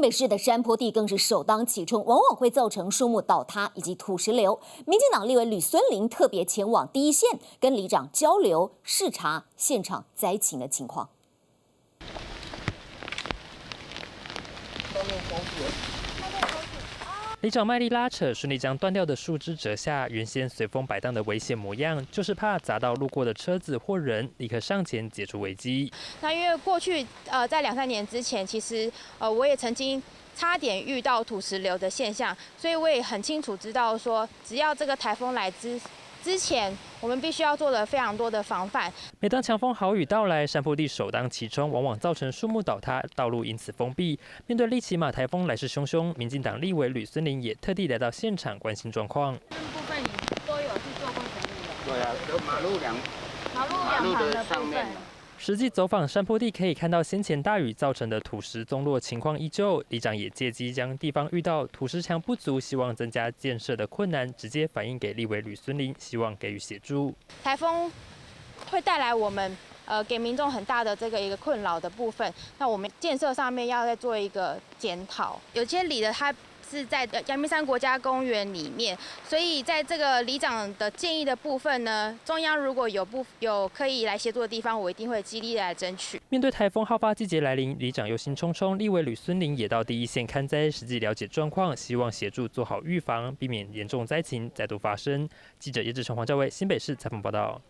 北市的山坡地更是首当其冲，往往会造成树木倒塌以及土石流。民进党立委吕孙林特别前往第一线，跟里长交流视察现场灾情的情况。里长卖力拉扯，顺利将断掉的树枝折下。原先随风摆荡的危险模样，就是怕砸到路过的车子或人，立刻上前解除危机。那因为过去在2、3年之前，其实我也曾经差点遇到土石流的现象，所以我也很清楚知道说，只要这个台风来之前，我们必须要做了非常多的防范。每当强风豪雨到来，山坡地首当其冲，往往造成树木倒塌，道路因此封闭。面对利奇马台风来势汹汹，民进党立委吕孙林也特地来到现场关心状况。这部分你都有去做过整理了？对啊，就马路两旁的上面。实际走访山坡地，可以看到先前大雨造成的土石宗落情况依旧。里长也借机将地方遇到土石墙不足，希望增加建设的困难，直接反映给立委吕孙林，希望给予协助。台风会带来我们给民众很大的一个困扰的部分，那我们建设上面要再做一个检讨。有些里的它是在阳明山国家公园里面，所以在这个里长的建议的部分呢，中央如果有可以来协助的地方，我一定会极力来争取。面对台风好发季节来临，里长忧心忡忡，立委吕孙林也到第一线看灾，实际了解状况，希望协助做好预防，避免严重灾情再度发生。记者叶志成、黄兆伟新北市采访报道。